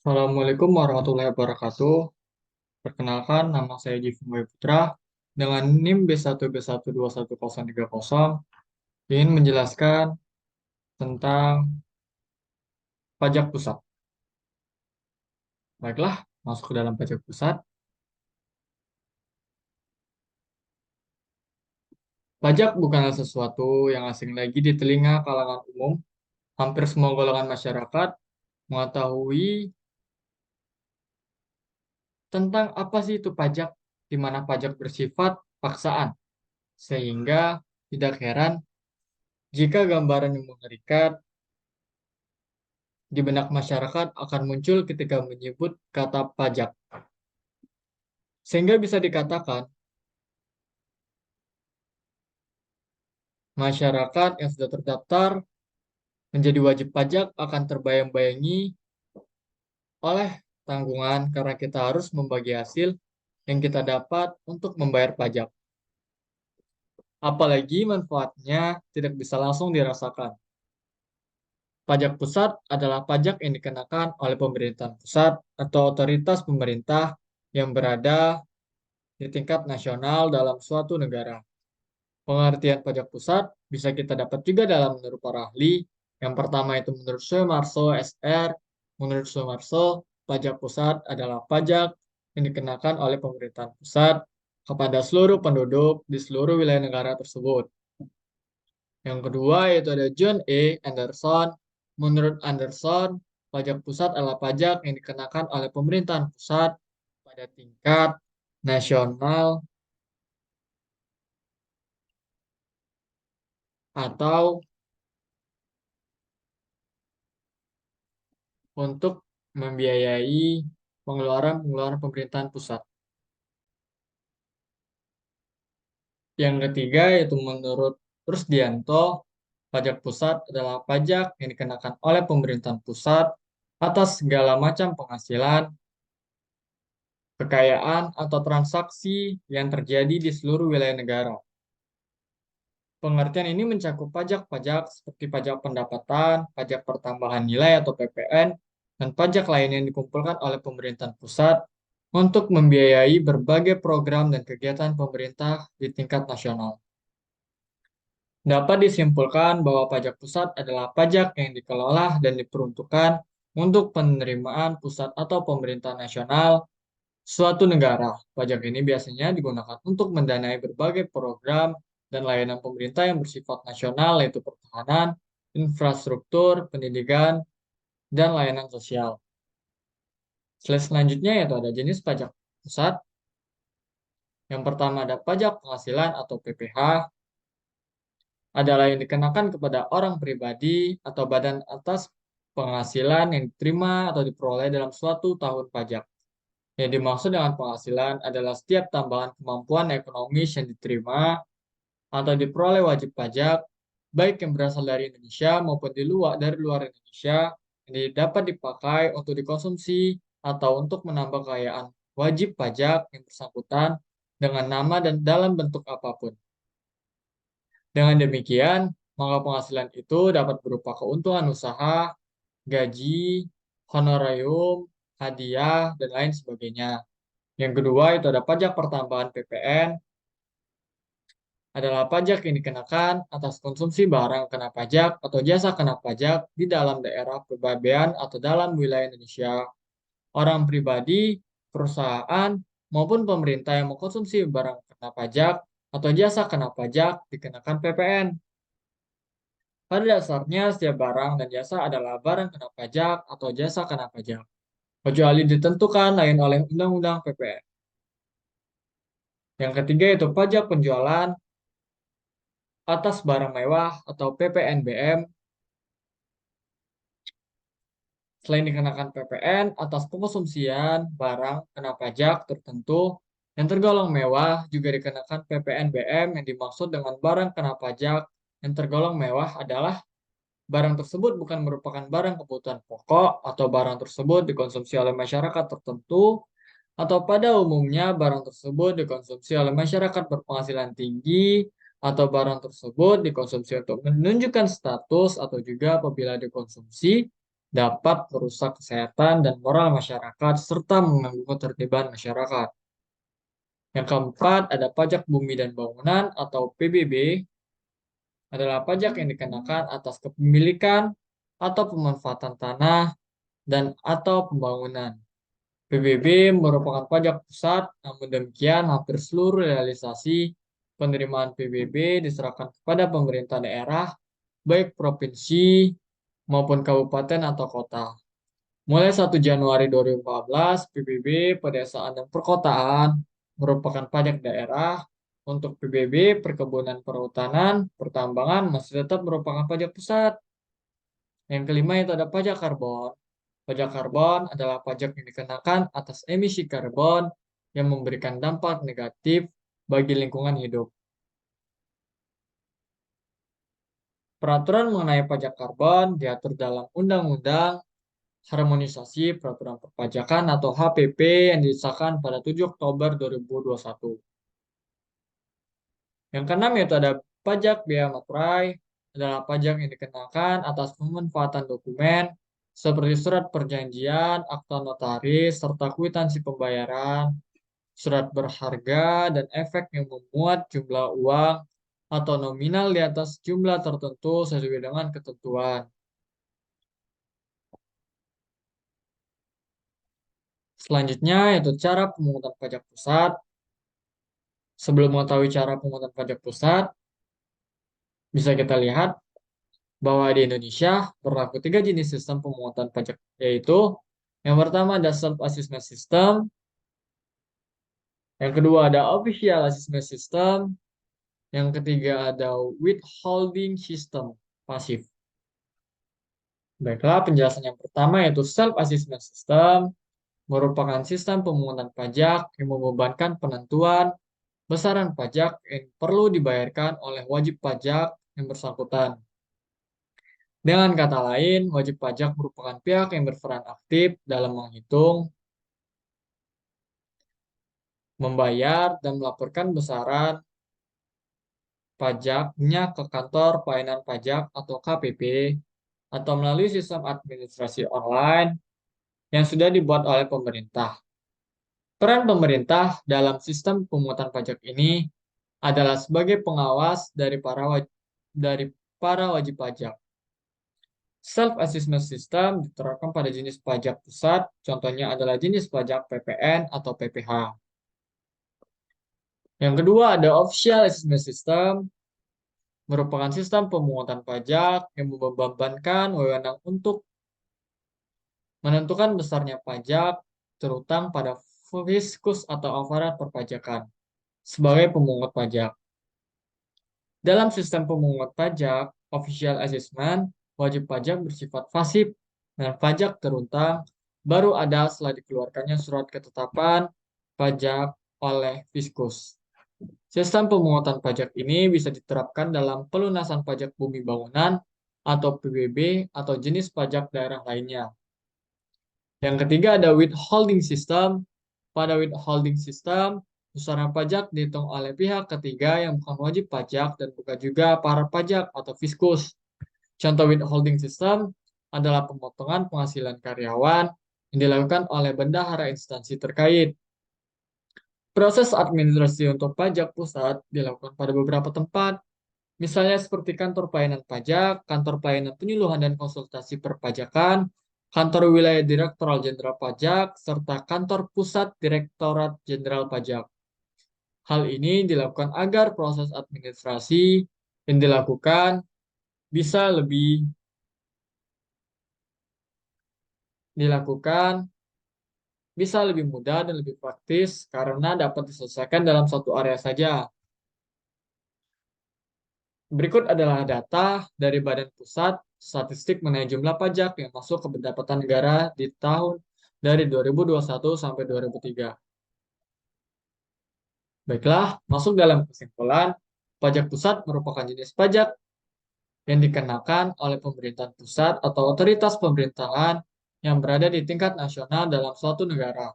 Assalamualaikum warahmatullahi wabarakatuh. Perkenalkan, nama saya Jifung Putra dengan NIM B1B1210030 ingin menjelaskan tentang pajak pusat. Baiklah, masuk ke dalam pajak pusat. Pajak bukanlah sesuatu yang asing lagi di telinga kalangan umum. Hampir semua golongan masyarakat mengetahui tentang apa sih itu pajak, di mana pajak bersifat paksaan. Sehingga tidak heran jika gambaran yang mengerikan di benak masyarakat akan muncul ketika menyebut kata pajak. Sehingga bisa dikatakan, masyarakat yang sudah terdaftar menjadi wajib pajak akan terbayang-bayangi oleh tanggungan karena kita harus membagi hasil yang kita dapat untuk membayar pajak. Apalagi manfaatnya tidak bisa langsung dirasakan. Pajak pusat adalah pajak yang dikenakan oleh pemerintahan pusat atau otoritas pemerintah yang berada di tingkat nasional dalam suatu negara. Pengertian pajak pusat bisa kita dapat juga dalam menurut para ahli. Yang pertama itu menurut Sumarso SR. Menurut Sumarso, pajak pusat adalah pajak yang dikenakan oleh pemerintahan pusat kepada seluruh penduduk di seluruh wilayah negara tersebut. Yang kedua yaitu ada John E. Anderson. Menurut Anderson, pajak pusat adalah pajak yang dikenakan oleh pemerintahan pusat pada tingkat nasional atau untuk membiayai pengeluaran-pengeluaran pemerintahan pusat. Yang ketiga yaitu menurut Rusdianto, pajak pusat adalah pajak yang dikenakan oleh pemerintahan pusat atas segala macam penghasilan, kekayaan, atau transaksi yang terjadi di seluruh wilayah negara. Pengertian ini mencakup pajak-pajak seperti pajak pendapatan, pajak pertambahan nilai atau PPN, dan pajak lain yang dikumpulkan oleh pemerintahan pusat untuk membiayai berbagai program dan kegiatan pemerintah di tingkat nasional. Dapat disimpulkan bahwa pajak pusat adalah pajak yang dikelola dan diperuntukkan untuk penerimaan pusat atau pemerintah nasional suatu negara. Pajak ini biasanya digunakan untuk mendanai berbagai program dan layanan pemerintah yang bersifat nasional, yaitu pertahanan, infrastruktur, pendidikan, dan layanan sosial. Slide selanjutnya yaitu ada jenis pajak pusat. Yang pertama ada pajak penghasilan atau PPH, adalah yang dikenakan kepada orang pribadi atau badan atas penghasilan yang diterima atau diperoleh dalam suatu tahun pajak. Yang dimaksud dengan penghasilan adalah setiap tambahan kemampuan ekonomis yang diterima atau diperoleh wajib pajak, baik yang berasal dari Indonesia maupun dari luar Indonesia, yang dapat dipakai untuk dikonsumsi atau untuk menambah kekayaan wajib pajak yang bersangkutan dengan nama dan dalam bentuk apapun. Dengan demikian, maka penghasilan itu dapat berupa keuntungan usaha, gaji, honorarium, hadiah, dan lain sebagainya. Yang kedua itu ada pajak pertambahan PPN, adalah pajak yang dikenakan atas konsumsi barang kena pajak atau jasa kena pajak di dalam daerah kepabean atau dalam wilayah Indonesia. Orang pribadi, perusahaan, maupun pemerintah yang mengkonsumsi barang kena pajak atau jasa kena pajak dikenakan PPN. Pada dasarnya, setiap barang dan jasa adalah barang kena pajak atau jasa kena pajak, kecuali ditentukan lain oleh Undang-Undang PPN. Yang ketiga itu pajak penjualan atas barang mewah atau PPNBM. Selain dikenakan PPN atas pengkonsumsian barang kena pajak tertentu yang tergolong mewah, juga dikenakan PPNBM yang dimaksud dengan barang kena pajak yang tergolong mewah adalah barang tersebut bukan merupakan barang kebutuhan pokok atau barang tersebut dikonsumsi oleh masyarakat tertentu atau pada umumnya barang tersebut dikonsumsi oleh masyarakat berpenghasilan tinggi atau barang tersebut dikonsumsi untuk menunjukkan status atau juga apabila dikonsumsi dapat merusak kesehatan dan moral masyarakat serta mengganggu ketertiban masyarakat. Yang keempat, ada pajak bumi dan bangunan atau PBB, adalah pajak yang dikenakan atas kepemilikan atau pemanfaatan tanah dan atau pembangunan. PBB merupakan pajak pusat, namun demikian hampir seluruh realisasi penerimaan PBB diserahkan kepada pemerintah daerah, baik provinsi maupun kabupaten atau kota. Mulai 1 Januari 2014, PBB pedesaan dan perkotaan merupakan pajak daerah. Untuk PBB perkebunan perhutanan, pertambangan masih tetap merupakan pajak pusat. Yang kelima itu ada pajak karbon. Pajak karbon adalah pajak yang dikenakan atas emisi karbon yang memberikan dampak negatif bagi lingkungan hidup. Peraturan mengenai pajak karbon diatur dalam Undang-Undang Harmonisasi Peraturan Perpajakan atau HPP yang disahkan pada 7 Oktober 2021. Yang keenam yaitu ada pajak biaya materai, adalah pajak yang dikenakan atas pemanfaatan dokumen seperti surat perjanjian, akta notaris, serta kwitansi pembayaran, surat berharga, dan efek yang memuat jumlah uang atau nominal di atas jumlah tertentu sesuai dengan ketentuan. Selanjutnya yaitu cara pemungutan pajak pusat. Sebelum mengetahui cara pemungutan pajak pusat, bisa kita lihat bahwa di Indonesia berlaku 3 jenis sistem pemungutan pajak, yaitu yang pertama ada self-assessment system, yang kedua ada official assessment system, yang ketiga ada withholding system pasif. Baiklah, penjelasan yang pertama yaitu self-assessment system merupakan sistem pemungutan pajak yang membebankan penentuan besaran pajak yang perlu dibayarkan oleh wajib pajak yang bersangkutan. Dengan kata lain, wajib pajak merupakan pihak yang berperan aktif dalam menghitung, membayar, dan melaporkan besaran pajaknya ke kantor pelayanan pajak atau KPP atau melalui sistem administrasi online yang sudah dibuat oleh pemerintah. Peran pemerintah dalam sistem pemungutan pajak ini adalah sebagai pengawas dari para wajib pajak. Self-assessment system diterapkan pada jenis pajak pusat, contohnya adalah jenis pajak PPN atau PPH. Yang kedua ada official assessment system, merupakan sistem pemungutan pajak yang membebankan wewenang untuk menentukan besarnya pajak terutang pada fiskus atau aparat perpajakan sebagai pemungut pajak. Dalam sistem pemungut pajak, official assessment, wajib pajak bersifat pasif dan pajak terutang baru ada setelah dikeluarkannya surat ketetapan pajak oleh fiskus. Sistem pemungutan pajak ini bisa diterapkan dalam pelunasan pajak bumi bangunan atau PBB atau jenis pajak daerah lainnya. Yang ketiga ada withholding system. Pada withholding system, besaran pajak dihitung oleh pihak ketiga yang bukan wajib pajak dan bukan juga para pajak atau fiskus. Contoh withholding system adalah pemotongan penghasilan karyawan yang dilakukan oleh bendahara instansi terkait. Proses administrasi untuk pajak pusat dilakukan pada beberapa tempat, misalnya seperti kantor pelayanan pajak, kantor pelayanan penyuluhan dan konsultasi perpajakan, kantor wilayah Direktorat Jenderal Pajak, serta kantor pusat Direktorat Jenderal Pajak. Hal ini dilakukan agar proses administrasi yang dilakukan bisa lebih mudah dan lebih praktis karena dapat diselesaikan dalam satu area saja. Berikut adalah data dari Badan Pusat Statistik mengenai jumlah pajak yang masuk ke pendapatan negara di tahun dari 2021 sampai 2003. Baiklah, masuk dalam kesimpulan, pajak pusat merupakan jenis pajak yang dikenakan oleh pemerintahan pusat atau otoritas pemerintahan yang berada di tingkat nasional dalam suatu negara.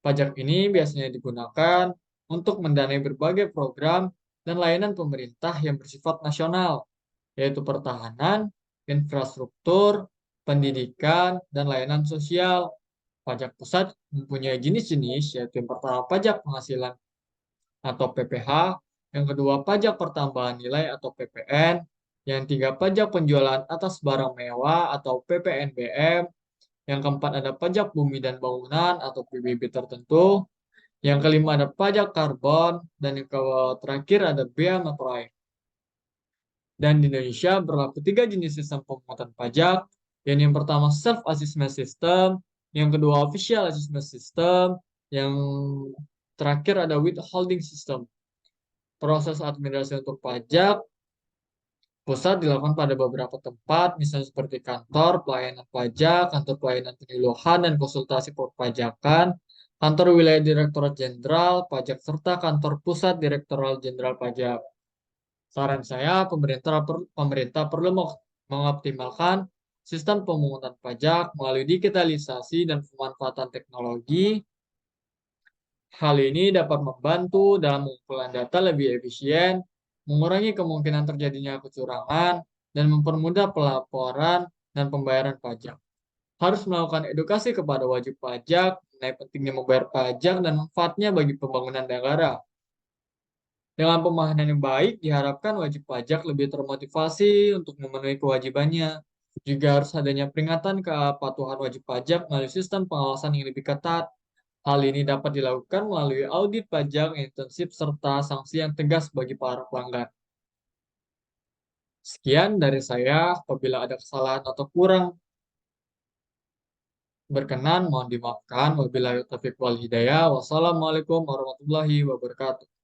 Pajak ini biasanya digunakan untuk mendanai berbagai program dan layanan pemerintah yang bersifat nasional, yaitu pertahanan, infrastruktur, pendidikan, dan layanan sosial. Pajak pusat mempunyai jenis-jenis, yaitu yang pertama pajak penghasilan atau PPH, yang kedua pajak pertambahan nilai atau PPN, yang tiga pajak penjualan atas barang mewah atau PPNBM, yang keempat ada pajak bumi dan bangunan atau PBB tertentu, yang kelima ada pajak karbon, dan yang terakhir ada bea materai. Dan di Indonesia berlaku tiga jenis sistem pemungutan pajak, yang pertama self-assessment system, yang kedua official assessment system, yang terakhir ada withholding system. Proses administrasi untuk pajak pusat dilakukan pada beberapa tempat, misalnya seperti kantor pelayanan pajak, kantor pelayanan penyuluhan dan konsultasi perpajakan, kantor wilayah Direktorat Jenderal Pajak, serta kantor pusat Direktorat Jenderal Pajak. Saran saya, pemerintah perlu mengoptimalkan sistem pemungutan pajak melalui digitalisasi dan pemanfaatan teknologi. Hal ini dapat membantu dalam pengumpulan data lebih efisien, mengurangi kemungkinan terjadinya kecurangan, dan mempermudah pelaporan dan pembayaran pajak. Harus melakukan edukasi kepada wajib pajak mengenai pentingnya membayar pajak dan manfaatnya bagi pembangunan negara. Dengan pemahaman yang baik, diharapkan wajib pajak lebih termotivasi untuk memenuhi kewajibannya. Juga harus adanya peringatan kepatuhan wajib pajak melalui sistem pengawasan yang lebih ketat. Hal ini dapat dilakukan melalui audit pajak yang intensif serta sanksi yang tegas bagi para pelanggar. Sekian dari saya, apabila ada kesalahan atau kurang berkenan, mohon dimaafkan. Wabillahi taufiq wal hidayah. Wassalamualaikum warahmatullahi wabarakatuh.